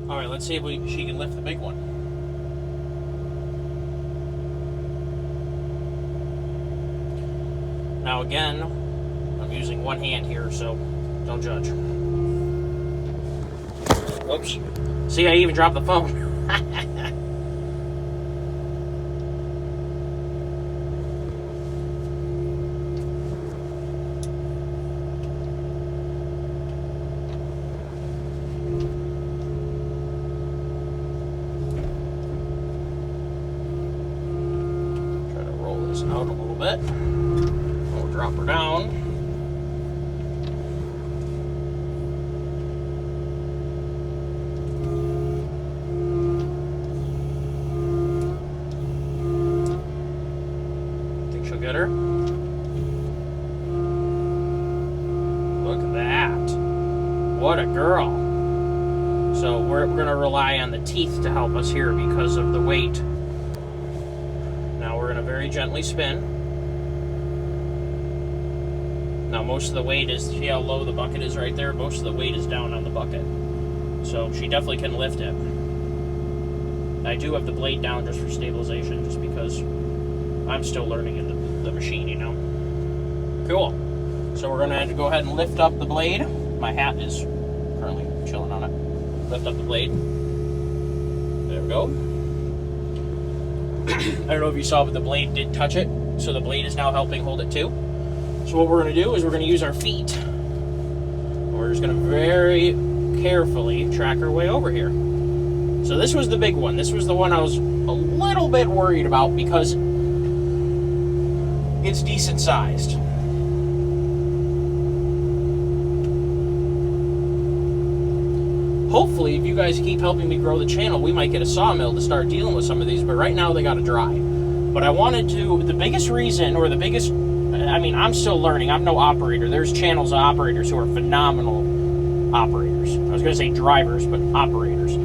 All right, let's see if she can lift the big one. Now again, I'm using one hand here, so don't judge. Oops. See, I even dropped the phone. Try to roll this out a little bit. We'll drop her down. Get her. Look at that. What a girl. So we're going to rely on the teeth to help us here because of the weight. Now we're going to very gently spin. Now most of the weight is, see how low the bucket is right there? Most of the weight is down on the bucket. So she definitely can lift it. I do have the blade down just for stabilization, just because I'm still learning in the machine, you know. Cool. So we're going to have to go ahead and lift up the blade. My hat is currently chilling on it. Lift up the blade. There we go. I don't know if you saw, but the blade did touch it. So the blade is now helping hold it too. So what we're going to do is we're going to use our feet. We're just going to very carefully track our way over here. So this was the big one. This was the one I was a little bit worried about because it's decent sized. Hopefully, if you guys keep helping me grow the channel, we might get a sawmill to start dealing with some of these, but right now they got to dry. But I wanted to, the biggest reason, or the biggest, I mean, I'm still learning. I'm no operator. There's channels of operators who are phenomenal operators. I was going to say drivers, but operators.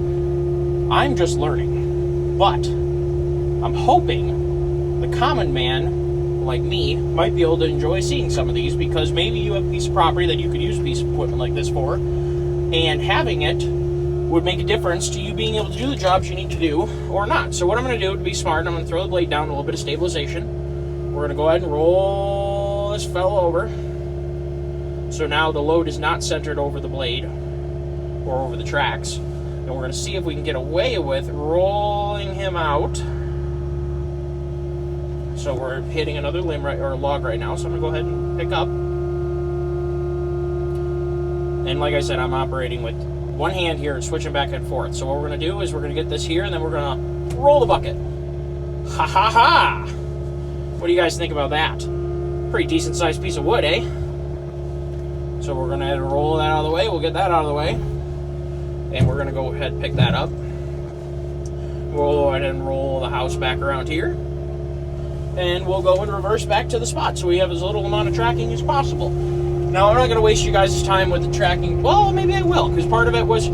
I'm just learning. But I'm hoping the common man like me might be able to enjoy seeing some of these, because maybe you have a piece of property that you could use a piece of equipment like this for, and having it would make a difference to you being able to do the jobs you need to do or not. So what I'm going to do to be smart, I'm going to throw the blade down, a little bit of stabilization. We're going to go ahead and roll this fellow over. So now the load is not centered over the blade or over the tracks. And we're going to see if we can get away with rolling him out. So we're hitting another limb or log right now, so I'm going to go ahead and pick up. And like I said, I'm operating with one hand here and switching back and forth. So what we're going to do is we're going to get this here, and then we're going to roll the bucket. Ha ha ha! What do you guys think about that? Pretty decent sized piece of wood, eh? So we're going to roll that out of the way. We'll get that out of the way. And we're going to go ahead and pick that up. We'll go ahead and roll the house back around here. And we'll go and reverse back to the spot so we have as little amount of tracking as possible. Now, I'm not going to waste you guys' time with the tracking. Well, maybe I will, because part of it was,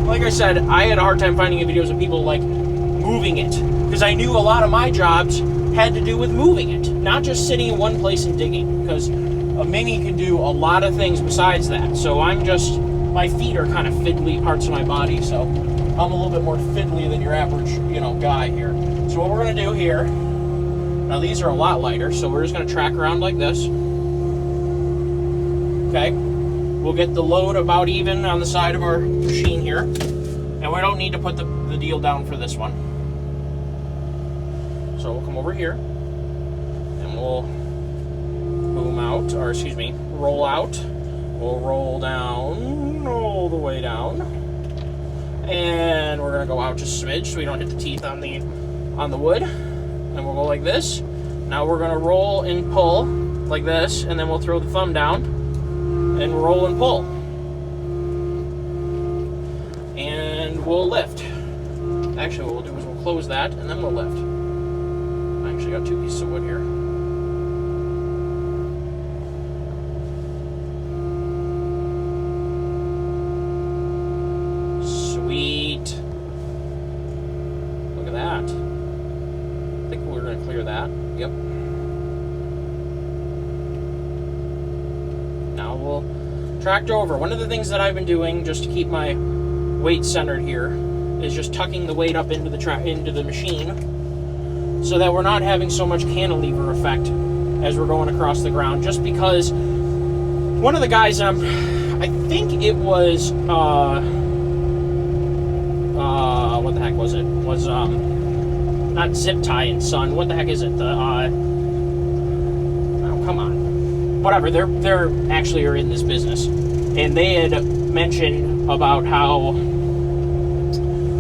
like I said, I had a hard time finding videos of people, like, moving it. Because I knew a lot of my jobs had to do with moving it, not just sitting in one place and digging, because a Mini can do a lot of things besides that. So I'm just, my feet are kind of fiddly parts of my body, so I'm a little bit more fiddly than your average, you know, guy here. So what we're going to do here, now these are a lot lighter, so we're just going to track around like this. Okay, we'll get the load about even on the side of our machine here, and we don't need to put the deal down for this one. So we'll come over here, and we'll boom out, or excuse me, roll out. We'll roll down, all the way down, and we're gonna go out just a smidge so we don't hit the teeth on the wood. And we'll go like this. Now we're gonna roll and pull like this, and then we'll throw the thumb down and roll and pull. And we'll lift. Actually, what we'll do is we'll close that, and then we'll lift. I actually got 2 pieces of wood here. Sweet. Look at that. I think we're going to clear that. Yep. Now we'll tracked over. One of the things that I've been doing just to keep my weight centered here is just tucking the weight up into the machine so that we're not having so much cantilever effect as we're going across the ground. Just because one of the guys, I think it was, what the heck was it? Was, not Zip Tie and Son. What the heck is it? Oh, come on. Whatever. They're actually are in this business. And they had mentioned about how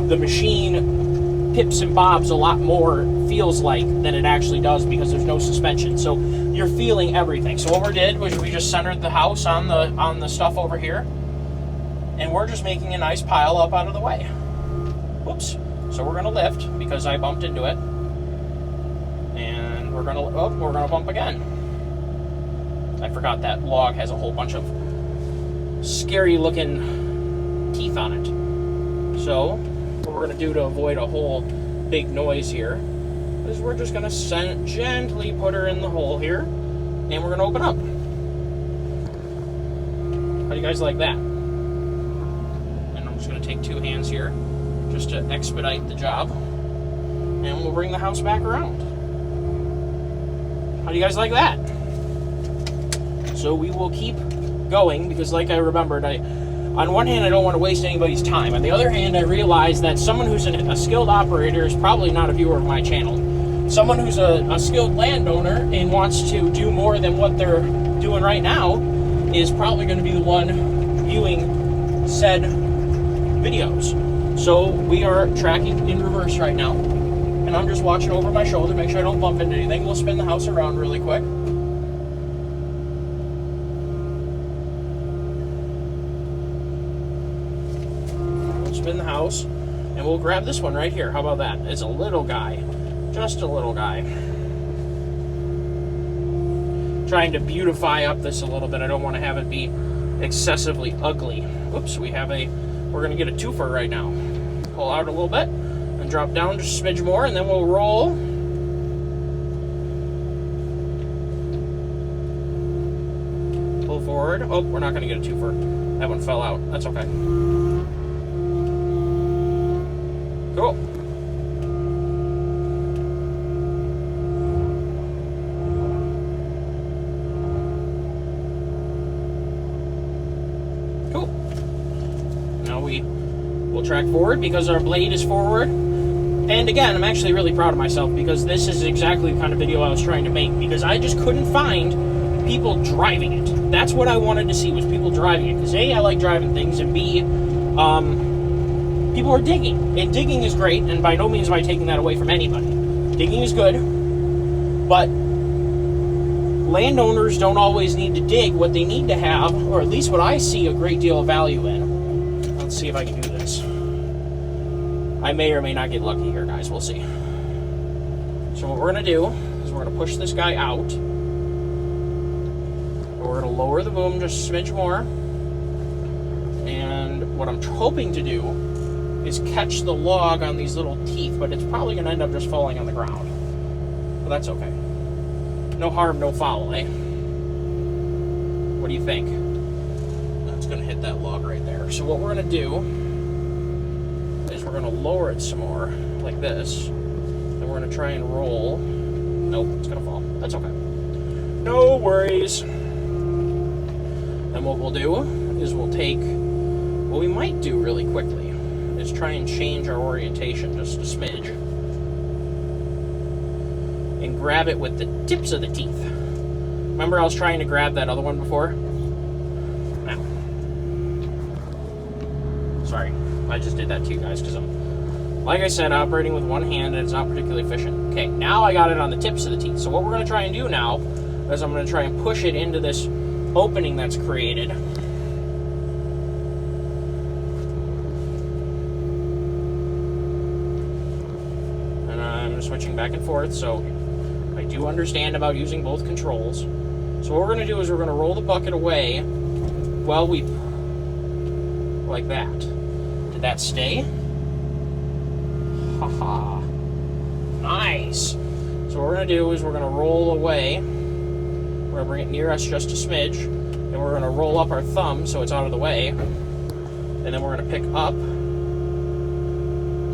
the machine pips and bobs a lot more, feels like, than it actually does because there's no suspension. So you're feeling everything. So what we did was we just centered the house on the stuff over here. And we're just making a nice pile up out of the way. Whoops. So we're going to lift because I bumped into it. And we're going to bump again. I forgot that log has a whole bunch of scary looking teeth on it. So what we're going to do to avoid a whole big noise here is we're just going to gently put her in the hole here, and we're going to open up. How do you guys like that? And I'm just going to take 2 hands here just to expedite the job, and we'll bring the house back around. How do you guys like that? So we will keep going because, like I remembered, on one hand, I don't want to waste anybody's time. On the other hand, I realize that someone who's a skilled operator is probably not a viewer of my channel. Someone who's a skilled landowner and wants to do more than what they're doing right now is probably going to be the one viewing said videos. So we are tracking in reverse right now. And I'm just watching over my shoulder, make sure I don't bump into anything. We'll spin the house around really quick. In the house, and we'll grab this one right here. How about that? It's a little guy, just a little guy. Trying to beautify up this a little bit. I don't want to have it be excessively ugly. Oops, we're gonna get a twofer right now. Pull out a little bit and drop down just a smidge more, and then we'll roll. Pull forward. Oh, we're not gonna get a twofer. That one fell out. That's okay. Cool. Cool. Now we'll track forward because our blade is forward. And again, I'm actually really proud of myself because this is exactly the kind of video I was trying to make, because I just couldn't find people driving it. That's what I wanted to see, was people driving it. Because A, I like driving things, and B, people are digging. And digging is great, and by no means am I taking that away from anybody. Digging is good, but landowners don't always need to dig. What they need to have, or at least what I see a great deal of value in. Let's see if I can do this. I may or may not get lucky here, guys. We'll see. So what we're going to do is we're going to push this guy out. We're going to lower the boom just a smidge more. And what I'm hoping to do is catch the log on these little teeth, but it's probably going to end up just falling on the ground. But that's okay. No harm, no foul, eh? What do you think? That's going to hit that log right there. So what we're going to do is we're going to lower it some more, like this. And we're going to try and roll. Nope, it's going to fall. That's okay. No worries. And what we'll do is we'll take, what we might do really quickly is try and change our orientation just a smidge and grab it with the tips of the teeth. Remember I was trying to grab that other one before? Now. Sorry, I just did that to you guys because I'm, like I said, operating with one hand and it's not particularly efficient. Okay, now I got it on the tips of the teeth. So what we're going to try and do now is I'm going to try and push it into this opening that's created. And I'm switching back and forth, so I do understand about using both controls. So what we're going to do is we're going to roll the bucket away while we, like that. Did that stay? Haha. Nice. So what we're going to do is we're going to roll away. We're going to bring it near us just a smidge. and we're going to roll up our thumb so it's out of the way, and then we're going to pick up.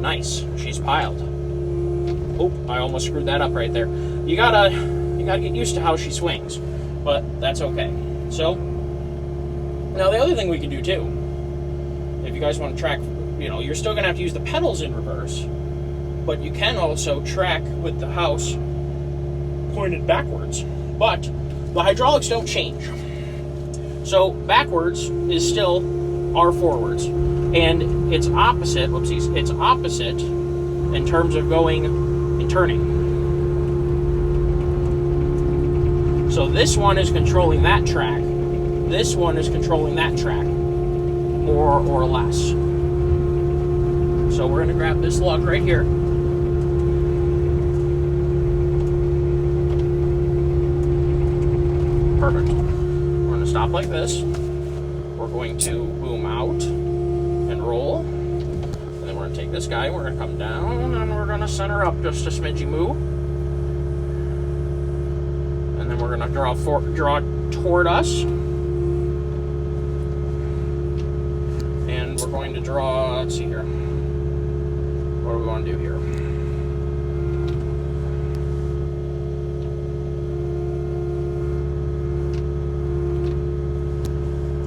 Nice, she's piled. Oh, I almost screwed that up right there. You gotta get used to how she swings, but that's okay. So now the other thing we can do too, if you guys want to track, you're still gonna have to use the pedals in reverse, but you can also track with the house pointed backwards. But the hydraulics don't change. So backwards is still our forwards, and it's opposite. Whoopsies! It's opposite in terms of going and turning. So this one is controlling that track. This one is controlling that track, more or less. So we're going to grab this lug right here. Perfect. We're going to stop like this. We're going to boom out and roll. And then we're going to take this guy, we're going to come down, and we're going to center up just a smidgy moo. And then we're going to draw toward us. And we're going to draw, let's see here. What do we want to do here?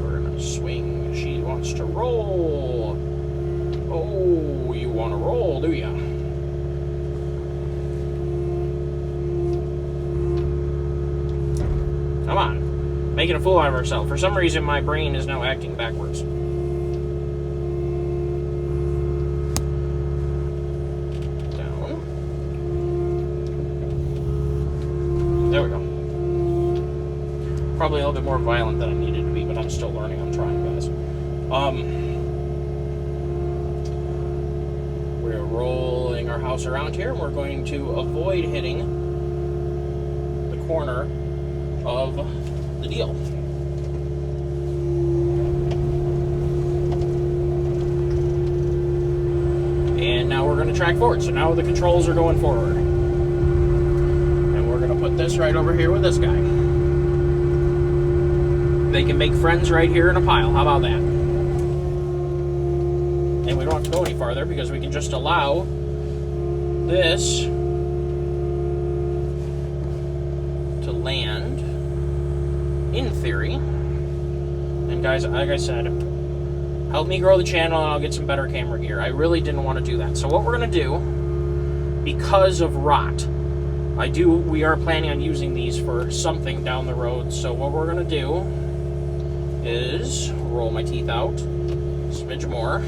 We're going to swing. She wants to roll. Oh, you want to roll, do ya? Come on. Making a fool out of herself. For some reason, my brain is now acting backwards. Down. There we go. Probably a little bit more violent than I needed to be, but I'm still learning. I'm trying, guys. We're rolling our house around here, and we're going to avoid hitting the corner of the deal. And now we're going to track forward. So now the controls are going forward. And we're going to put this right over here with this guy. They can make friends right here in a pile. How about that? And we don't have to go any farther because we can just allow this to land, in theory. And guys, like I said, help me grow the channel and I'll get some better camera gear. I really didn't want to do that. So what we're going to do, because of rot, we are planning on using these for something down the road. So what we're going to do is roll my teeth out, smidge more.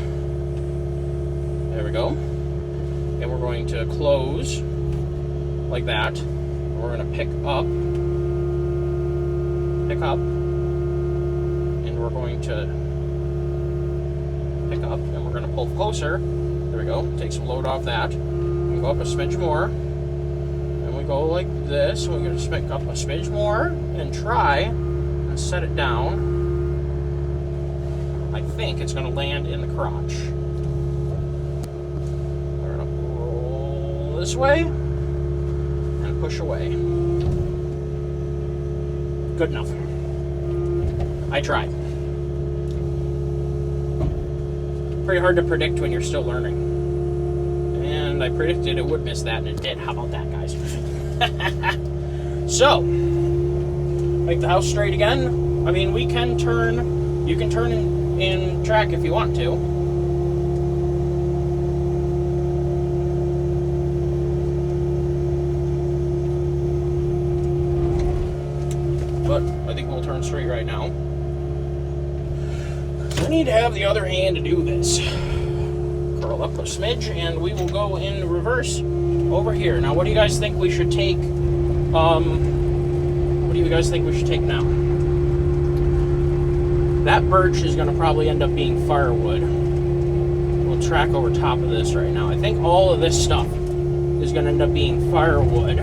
There we go. And we're going to close like that. And we're going to pick up, and we're going to pick up, and we're going to pull closer. There we go. Take some load off that. And go up a smidge more. And we go like this. We're going to pick up a smidge more and try and set it down. I think it's going to land in the crotch. We're going to roll this way and push away. Good enough. I tried. Pretty hard to predict when you're still learning. And I predicted it would miss that, and it did. How about that, guys? So, make the house straight again. I mean, we can turn, you can turn in track if you want to. But I think we'll turn straight right now. I need to have the other hand to do this. Curl up a smidge, and we will go in reverse over here. Now, what do you guys think we should take? What do you guys think we should take now? That birch is going to probably end up being firewood. We'll track over top of this right now. I think all of this stuff is going to end up being firewood.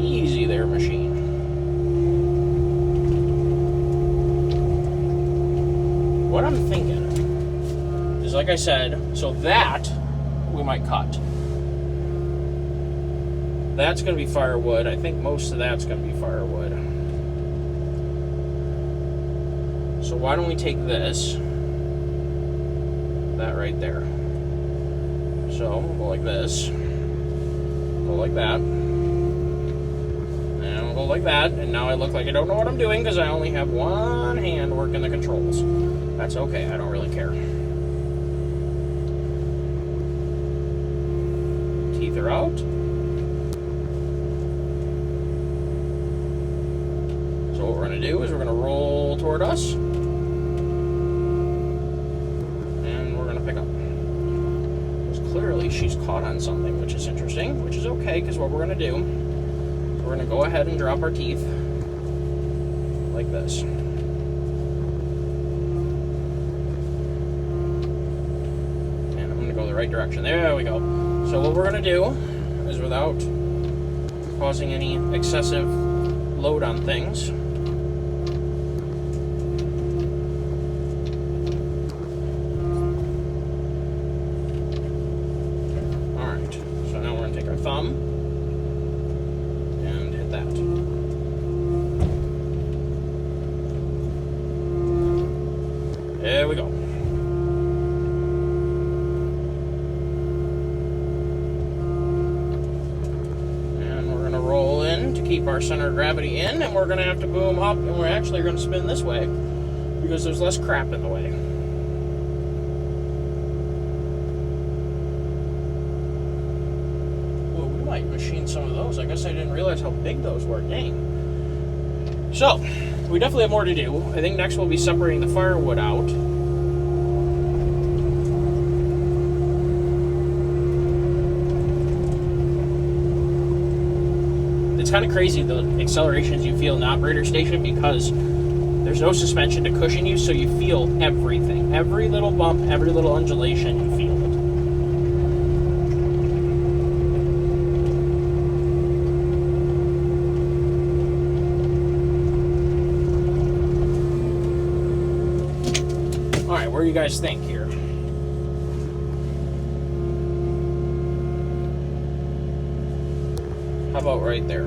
Easy there, machine. What I'm thinking is, like I said, so that we might cut. That's going to be firewood. I think most of that's going to be firewood. So why don't we take this, that right there. So we'll go like this, go like that, and we'll go like that, and now I look like I don't know what I'm doing because I only have one hand working the controls. That's okay, I don't really care. Teeth are out. So what we're going to do is we're going to roll toward us. Clearly she's caught on something, which is interesting, which is okay, because what we're going to do is we're going to go ahead and drop our teeth like this. And I'm going to go the right direction. There we go. So what we're going to do is, without causing any excessive load on things, thumb and hit that. There we go. And we're going to roll in to keep our center of gravity in, and we're going to have to boom up, and we're actually going to spin this way because there's less crap in the way. Machine some of those. I guess I didn't realize how big those were. Dang. So, we definitely have more to do. I think next we'll be separating the firewood out. It's kind of crazy the accelerations you feel in the operator station because there's no suspension to cushion you, so you feel everything. Every little bump, every little undulation, you feel it. What do you guys think here? How about right there?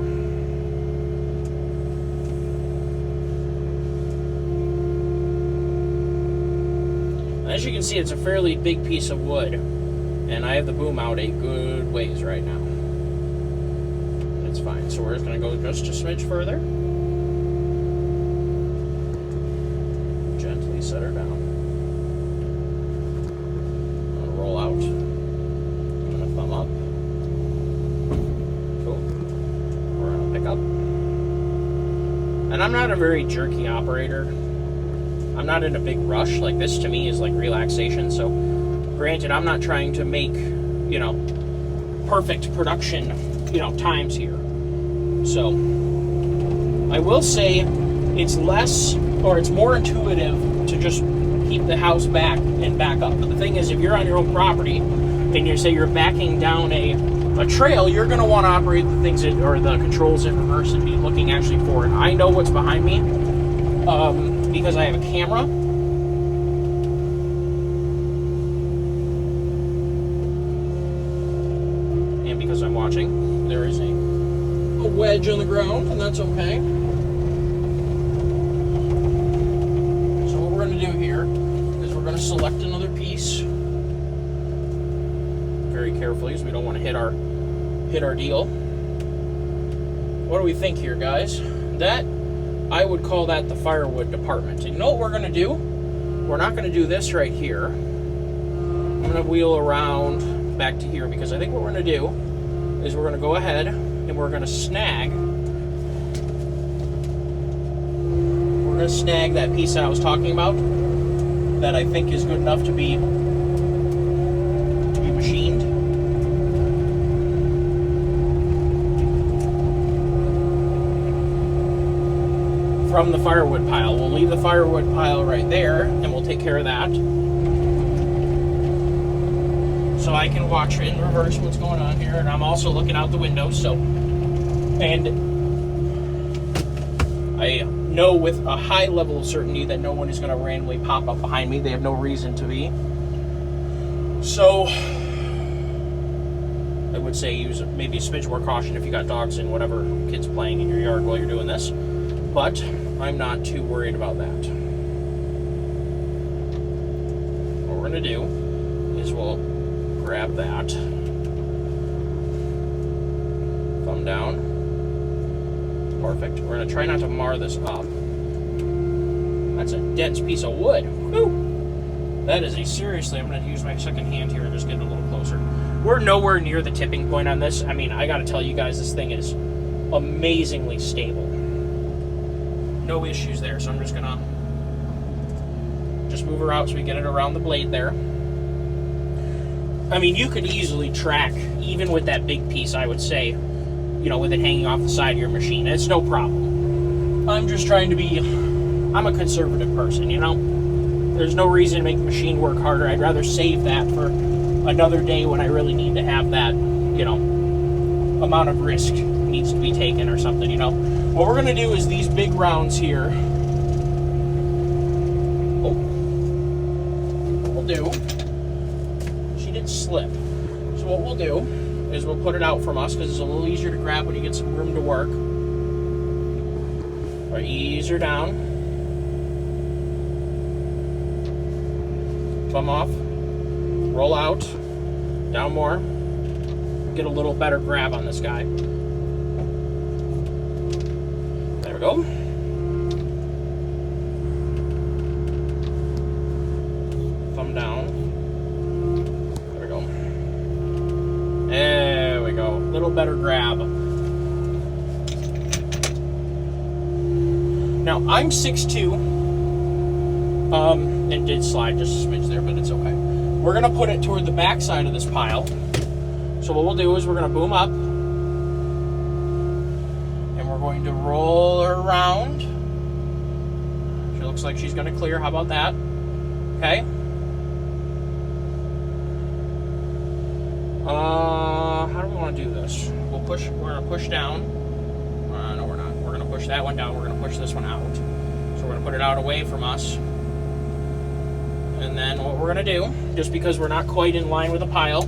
As you can see, it's a fairly big piece of wood, and I have the boom out a good ways right now. It's fine. So we're just going to go just a smidge further. Gently set her down. And I'm not a very jerky operator. I'm not in a big rush. Like, this to me is like relaxation. So granted, I'm not trying to make, you know, perfect production, you know, times here. So I will say it's less, or it's more intuitive to just keep the house back and back up. But the thing is, if you're on your own property and you say you're backing down a trail, you're going to want to operate the things or the controls in reverse and be looking actually forward. I know what's behind me because I have a camera. And because I'm watching, there is a wedge on the ground, and that's okay. So what we're going to do here is we're going to select another piece very carefully, because we don't want to hit our deal. What do we think here, guys? That, I would call that the firewood department. And you know what we're going to do? We're not going to do this right here. I'm going to wheel around back to here, because I think what we're going to do is we're going to go ahead and we're going to snag. We're going to snag that piece that I was talking about that I think is good enough to be machined. From the firewood pile. We'll leave the firewood pile right there, and we'll take care of that. So I can watch in reverse what's going on here, and I'm also looking out the window, so. And I know with a high level of certainty that no one is going to randomly pop up behind me. They have no reason to be. So I would say use maybe a smidge more caution if you got dogs and whatever kids playing in your yard while you're doing this. But I'm not too worried about that. we're going to do is we'll grab that, thumb down, perfect. We're going to try not to mar this up. That's a dense piece of wood. Woo! That is a seriously, I'm going to use my second hand here and just get a little closer. We're nowhere near the tipping point on this. I mean, I got to tell you guys, this thing is amazingly stable. No issues there, so I'm just going to move her out so we get it around the blade there. I mean, you could easily track, even with that big piece, I would say, you know, with it hanging off the side of your machine. It's no problem. I'm just trying to be, I'm a conservative person, you know? There's no reason to make the machine work harder. I'd rather save that for another day when I really need to have that, you know, amount of risk needs to be taken or something, you know? What we're going to do is these big rounds here. Oh. What we'll do, she didn't slip. So what we'll do is we'll put it out from us because it's a little easier to grab when you get some room to work. Or ease her down. Thumb off, roll out, down more, get a little better grab on this guy. There we go. Thumb down. There we go. There we go. Little better grab. Now, I'm 6'2". It did slide just a smidge there, but it's okay. We're going to put it toward the back side of this pile. So what we'll do is we're going to boom up. And we're going to roll her around. She looks like she's going to clear. How about that? Okay. How do we want to do this? We're going to push down. No, we're not. We're going to push that one down. We're going to push this one out. So we're going to put it out away from us. And then what we're going to do, just because we're not quite in line with the pile,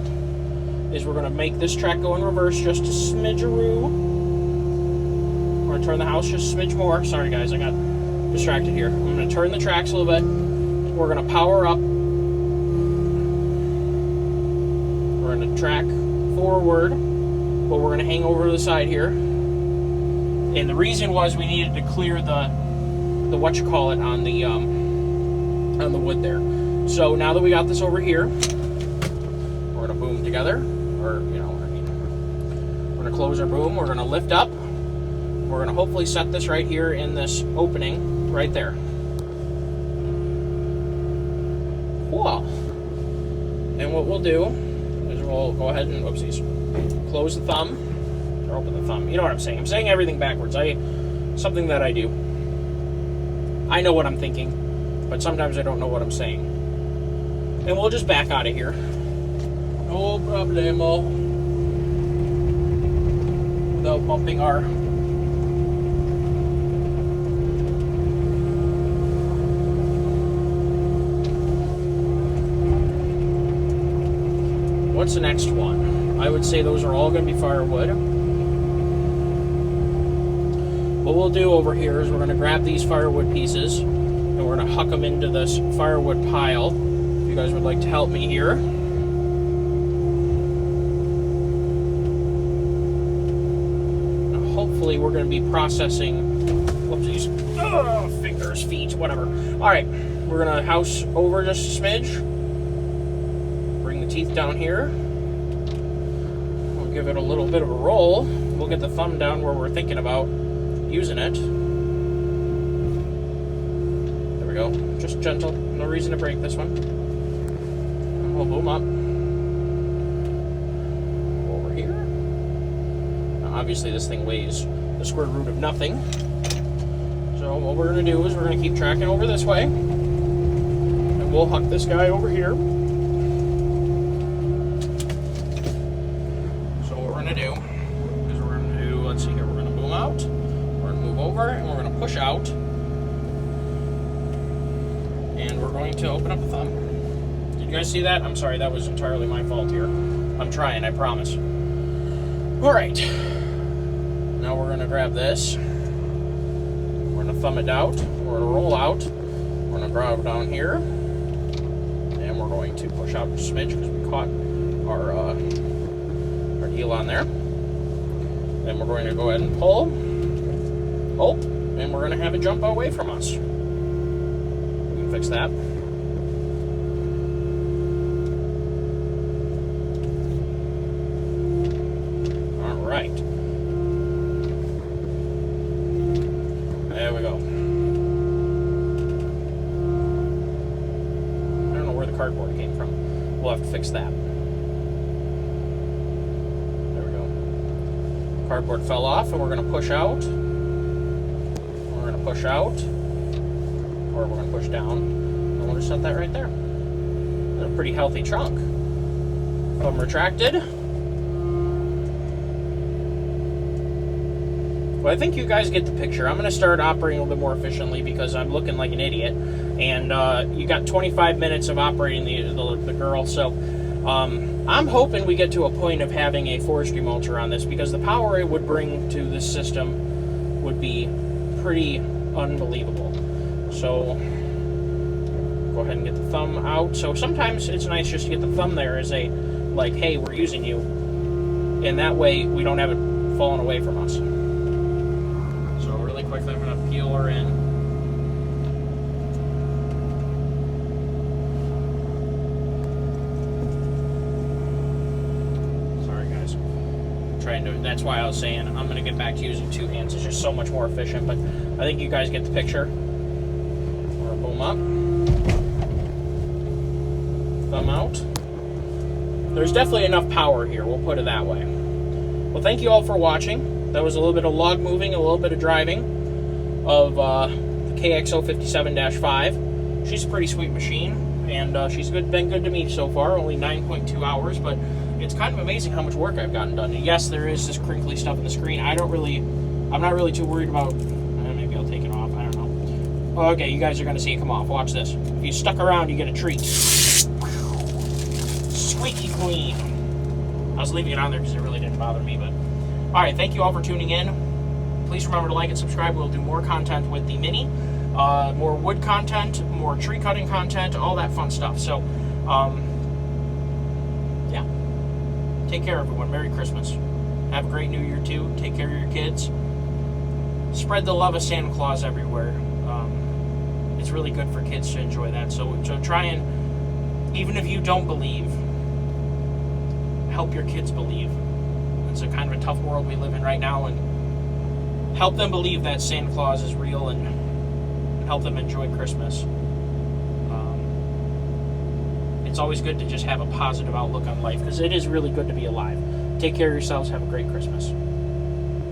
is we're going to make this track go in reverse just a smidgeroo. We're going to turn the house just a smidge more. Sorry guys, I got distracted here. I'm going to turn the tracks a little bit. We're going to power up. We're going to track forward, but we're going to hang over to the side here. And the reason was we needed to clear the whatchamacallit on the wood there. So now that we got this over here, we're going to boom together, or, you know, we're going to close our boom, we're going to lift up, we're going to hopefully set this right here in this opening right there. Cool. And what we'll do is we'll go ahead and, whoopsies, close the thumb, or open the thumb. You know what I'm saying. I'm saying everything backwards. Something that I do. I know what I'm thinking, but sometimes I don't know what I'm saying. And we'll just back out of here. No problemo. Without bumping our... What's the next one? I would say those are all going to be firewood. What we'll do over here is we're going to grab these firewood pieces and we're going to huck them into this firewood pile. If you guys would like to help me here. Now, hopefully we're going to be processing, whoopsies, fingers, feet, whatever. Alright, we're going to house over just a smidge. Bring the teeth down here. We'll give it a little bit of a roll. We'll get the thumb down where we're thinking about using it. There we go. Just gentle. No reason to break this one. And we'll boom up. Over here. Now, obviously this thing weighs the square root of nothing. So what we're going to do is we're going to keep tracking over this way. And we'll huck this guy over here. So what we're going to do is we're going to do, let's see here, we're going to boom out. Over, and we're going to push out, and we're going to open up the thumb. Did you guys see that? I'm sorry, that was entirely my fault here. I'm trying, I promise. Alright, now we're going to grab this, we're going to thumb it out, we're going to roll out, we're going to grab down here, and we're we're going to push out a smidge because we caught our deal on there. Then we're going to go ahead and pull. Oh, and we're going to have it jump away from us. We can fix that. All right. There we go. I don't know where the cardboard came from. We'll have to fix that. Cardboard fell off, and we're going to push out. We're going to push out, or we're going to push down, and we'll just set that right there. That's a pretty healthy chunk. Thumb retracted. Well, I think you guys get the picture. I'm going to start operating a little bit more efficiently because I'm looking like an idiot. And you got 25 minutes of operating the girl, so I'm hoping we get to a point of having a forestry mulcher on this because the power it would bring to this system would be pretty unbelievable. So go ahead and get the thumb out. So sometimes it's nice just to get the thumb there as a, like, hey, we're using you. And that way we don't have it falling away from us. So really quickly I'm going to peel her in. That's why I was saying I'm going to get back to using two hands. It's just so much more efficient, but I think you guys get the picture. We're going to boom up. Thumb out. There's definitely enough power here, we'll put it that way. Well, thank you all for watching. That was a little bit of log moving, a little bit of driving of the Kx057-5. She's a pretty sweet machine, and she's been good to me so far, only 9.2 hours, but it's kind of amazing how much work I've gotten done. And yes, there is this crinkly stuff in the screen. I'm not really too worried about, maybe I'll take it off, I don't know. Okay, you guys are going to see it come off. Watch this. If you stuck around, you get a treat. Squeaky clean. I was leaving it on there because it really didn't bother me, but alright, thank you all for tuning in. Please remember to like and subscribe. We'll do more content with the Mini, more wood content, more tree cutting content, all that fun stuff. So, yeah. Take care, everyone. Merry Christmas. Have a great New Year, too. Take care of your kids. Spread the love of Santa Claus everywhere. It's really good for kids to enjoy that. So try and, even if you don't believe, help your kids believe. It's a kind of a tough world we live in right now, and help them believe that Santa Claus is real and help them enjoy Christmas. It's always good to just have a positive outlook on life because it is really good to be alive. Take care of yourselves. Have a great Christmas.